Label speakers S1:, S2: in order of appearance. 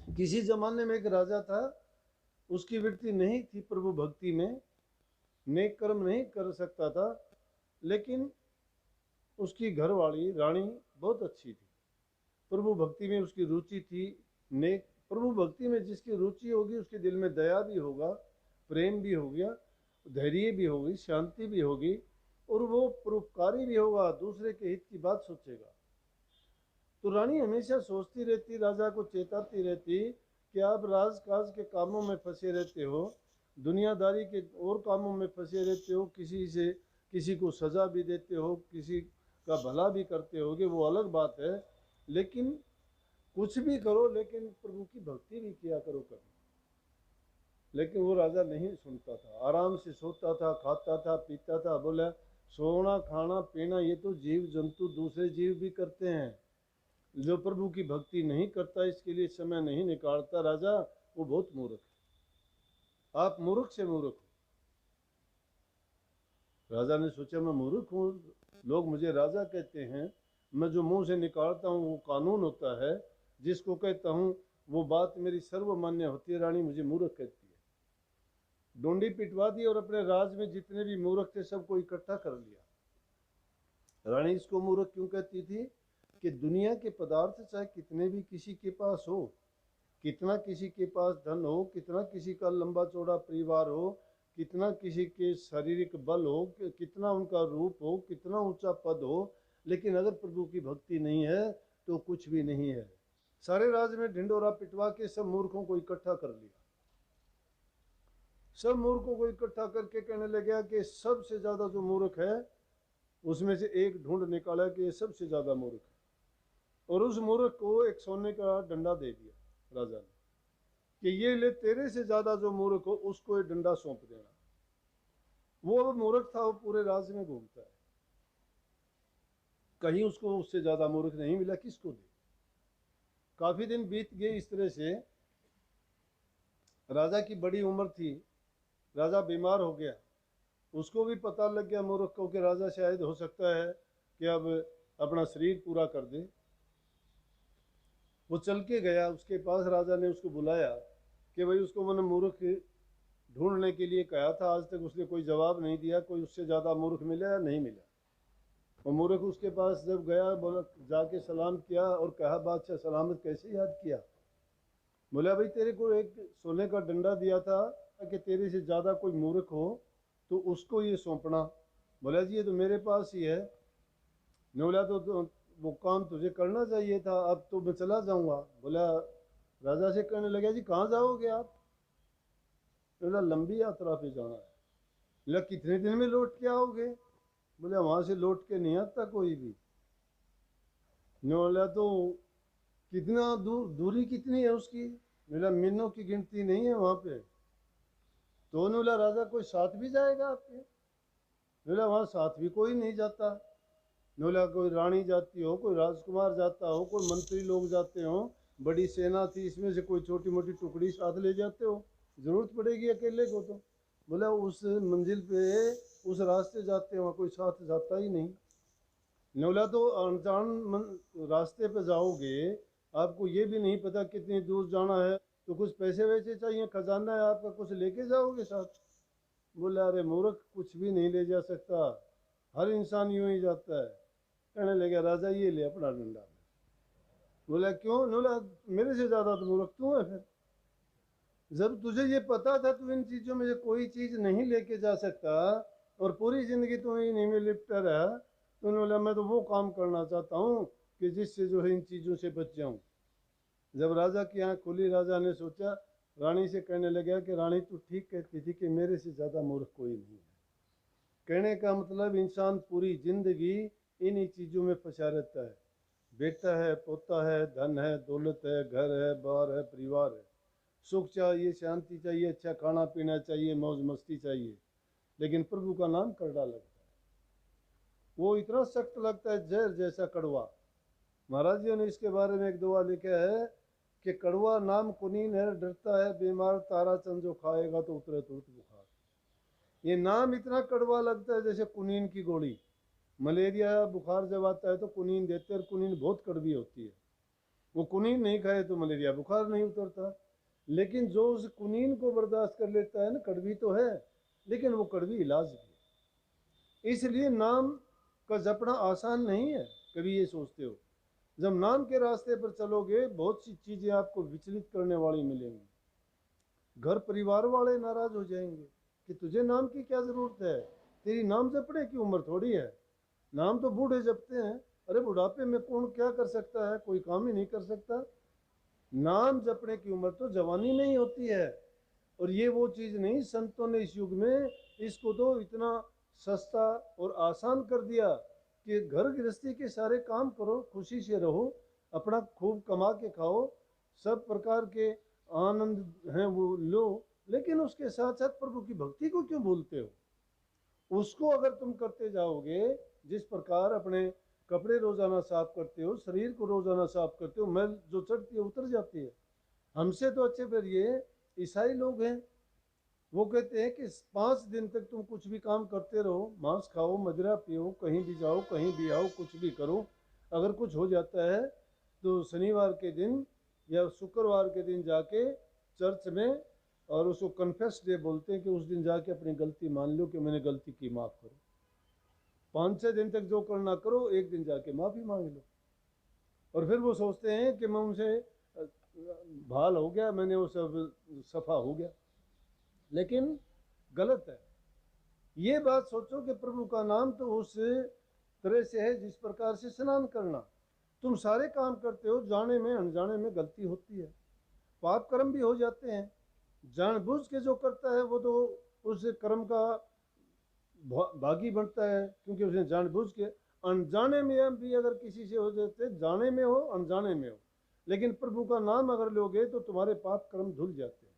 S1: किसी जमाने में एक राजा था, उसकी वृत्ति नहीं थी प्रभु भक्ति में, नेक कर्म नहीं कर सकता था, लेकिन उसकी घरवाली रानी बहुत अच्छी थी। प्रभु भक्ति में उसकी रुचि थी। नेक प्रभु भक्ति में जिसकी रुचि होगी उसके दिल में दया भी होगा, प्रेम भी हो गया, धैर्य भी होगी, शांति भी होगी, और वो परोपकारी भी होगा, दूसरे के हित की बात सोचेगा। तो रानी हमेशा सोचती रहती, राजा को चेताती रहती कि आप राजकाज के कामों में फंसे रहते हो, दुनियादारी के और कामों में फंसे रहते हो, किसी को सजा भी देते हो, किसी का भला भी करते होगे, वो अलग बात है, लेकिन कुछ भी करो लेकिन प्रभु की भक्ति भी किया करो कभी। लेकिन वो राजा नहीं सुनता था, आराम से सोता था, खाता था, पीता था। बोला सोना खाना पीना ये तो जीव जंतु दूसरे जीव भी करते हैं, जो प्रभु की भक्ति नहीं करता, इसके लिए समय नहीं निकालता राजा, वो बहुत मूर्ख है। आप मूर्ख से मूर्ख हो। राजा ने सोचा मैं मूर्ख हूँ, लोग मुझे राजा कहते हैं, मैं जो मुंह से निकालता हूँ वो कानून होता है, जिसको कहता हूँ वो बात मेरी सर्वमान्य होती है। रानी मुझे मूर्ख कहती है। डोंडी पिटवा दी और अपने राज में जितने भी मूर्ख थे सबको इकट्ठा कर लिया। रानी इसको मूर्ख क्यों कहती थी कि दुनिया के पदार्थ चाहे कितने भी किसी के पास हो, कितना किसी के पास धन हो, कितना किसी का लंबा चौड़ा परिवार हो, कितना किसी के शारीरिक बल हो, कितना उनका रूप हो, कितना ऊंचा पद हो, लेकिन अगर प्रभु की भक्ति नहीं है तो कुछ भी नहीं है। सारे राज्य में ढिंडोरा पिटवा के सब मूर्खों को इकट्ठा कर लिया। सब मूर्खों को इकट्ठा करके कहने लगा कि सबसे ज्यादा जो मूर्ख है उसमें से एक ढूंढ निकाला कि ये सबसे ज्यादा मूर्ख है, और उस मूर्ख को एक सोने का डंडा दे दिया राजा ने कि ये ले, तेरे से ज्यादा जो मूर्ख हो उसको ये डंडा सौंप देना। वो अब मूर्ख था, वो पूरे राज्य में घूमता है, कहीं उसको उससे ज्यादा मूर्ख नहीं मिला, किसको दे। काफी दिन बीत गए इस तरह से। राजा की बड़ी उम्र थी, राजा बीमार हो गया, उसको भी पता लग गया मूर्ख को कि राजा शायद हो सकता है कि अब अपना शरीर पूरा कर दे। वो चल के गया उसके पास, राजा ने उसको बुलाया कि भाई उसको मैंने मूर्ख ढूंढने के लिए कहा था, आज तक उसने कोई जवाब नहीं दिया, कोई उससे ज़्यादा मूर्ख मिला या नहीं मिला। और मूर्ख उसके पास जब गया, बोला जाके सलाम किया और कहा बादशाह सलामत, कैसे याद किया? बोला भाई तेरे को एक सोने का डंडा दिया था कि तेरे से ज़्यादा कोई मूर्ख हो तो उसको ये सौंपना। बोला जी ये तो मेरे पास ही है। ने बोला तो वो काम तुझे करना चाहिए था, अब तो मैं चला जाऊंगा। बोला राजा से कहने लगा जी कहाँ जाओगे आप? बोला लंबी यात्रा पे जाना है। बोला कितने दिन में लौट के आओगे? बोला वहां से लौट के नहीं आता कोई भी। ने बोला तो कितना दूरी कितनी है उसकी? बोला महीनों की गिनती नहीं है वहां पे। तो ने बोला राजा कोई साथ भी जाएगा आपके? बोला वहां साथ भी कोई नहीं जाता। बोला कोई रानी जाती हो, कोई राजकुमार जाता हो, कोई मंत्री लोग जाते हो, बड़ी सेना थी इसमें से कोई छोटी मोटी टुकड़ी साथ ले जाते हो, जरूरत पड़ेगी अकेले को तो? बोला उस मंजिल पे उस रास्ते जाते हो कोई साथ जाता ही नहीं। बोला तो अनजान रास्ते पे जाओगे, आपको ये भी नहीं पता कितनी दूर जाना है, तो कुछ पैसे वैसे चाहिए, खजाना है आपका, कुछ लेके जाओगे साथ? बोला अरे मूर्ख कुछ भी नहीं ले जा सकता, हर इंसान यूं ही जाता है। कहने लगे राजा ये ले अपना डंडा। बोला क्यों? बोला मेरे से ज्यादा तो मूर्ख तू है फिर। जब तुझे ये पता था तू इन चीजों में से कोई चीज नहीं लेके जा सकता और पूरी जिंदगी तू इन्हीं में लिपटा रहा, तो उन्होंने बोला मैं तो वो काम करना चाहता हूँ कि जिससे जो है इन चीजों से बच जाऊं। जब राजा की आंख खुली, राजा ने सोचा, रानी से कहने लगा कि रानी तू ठीक कहती थी कि मेरे से ज्यादा मूर्ख कोई नहीं है। कहने का मतलब इंसान पूरी जिंदगी इन्हीं चीजों में फंसा रहता है। बेटा है, पोता है, धन है, दौलत है, घर है, बार है, परिवार है, सुख चाहिए, शांति चाहिए, अच्छा खाना पीना चाहिए, मौज मस्ती चाहिए, लेकिन प्रभु का नाम कड़वा लगता है। वो इतना सख्त लगता है, जहर जैसा कड़वा। महाराज जी ने इसके बारे में एक दुआ लिखा है कि कड़वा नाम कुनीन है, डरता है बीमार तारा चंद जो खाएगा तो उतरे तुरंत बुखार। ये नाम इतना कड़वा लगता है जैसे कुनीन की गोली। मलेरिया बुखार जब आता है तो कुनीन देते हैं, और कुनीन बहुत कड़वी होती है। वो कुनीन नहीं खाए तो मलेरिया बुखार नहीं उतरता। लेकिन जो उस कुनीन को बर्दाश्त कर लेता है ना, कड़वी तो है लेकिन वो कड़वी इलाज भी है। इसलिए नाम का जपना आसान नहीं है, कभी ये सोचते हो। जब नाम के रास्ते पर चलोगे बहुत सी चीज़ें आपको विचलित करने वाली मिलेंगी। घर परिवार वाले नाराज हो जाएंगे कि तुझे नाम की क्या ज़रूरत है, तेरी नाम जपने की उम्र थोड़ी है, नाम तो बूढ़े जपते हैं। अरे बुढ़ापे में कौन क्या कर सकता है, कोई काम ही नहीं कर सकता। नाम जपने की उम्र तो जवानी में ही होती है। और ये वो चीज़ नहीं, संतों ने इस युग में इसको तो इतना सस्ता और आसान कर दिया कि घर गृहस्थी के सारे काम करो, खुशी से रहो, अपना खूब कमा के खाओ, सब प्रकार के आनंद हैं वो लो, लेकिन उसके साथ साथ प्रभु की भक्ति को क्यों भूलते हो? उसको अगर तुम करते जाओगे, जिस प्रकार अपने कपड़े रोजाना साफ करते हो, शरीर को रोजाना साफ करते हो, मैल जो चढ़ती है उतर जाती है। हमसे तो अच्छे फिर ये ईसाई लोग हैं, वो कहते हैं कि 5 दिन तक तुम कुछ भी काम करते रहो, मांस खाओ, मदिरा पियो, कहीं भी जाओ, कहीं भी आओ, कुछ भी करो। अगर कुछ हो जाता है तो शनिवार के दिन या शुक्रवार के दिन जाके चर्च में, और उसको कन्फेस डे बोलते हैं, कि उस दिन जाके अपनी गलती मान लो कि मैंने गलती की, माफ़ करो। 5-6 दिन तक जो करना करो, एक दिन जाके माफ़ी मांग लो। और फिर वो सोचते हैं कि मैं उनसे भाल हो गया, मैंने वो सब सफ़ा हो गया, लेकिन गलत है। ये बात सोचो कि प्रभु का नाम तो उस तरह से है जिस प्रकार से स्नान करना। तुम सारे काम करते हो, जाने में अनजाने में गलती होती है, पाप कर्म भी हो जाते हैं। जानबूझ के जो करता है वो तो उस कर्म का भागी बनता है, क्योंकि उसने जानबूझ के। अनजाने में भी अगर किसी से हो जाते, जाने में हो अनजाने में हो, लेकिन प्रभु का नाम अगर लोगे तो तुम्हारे पाप कर्म धुल जाते हैं।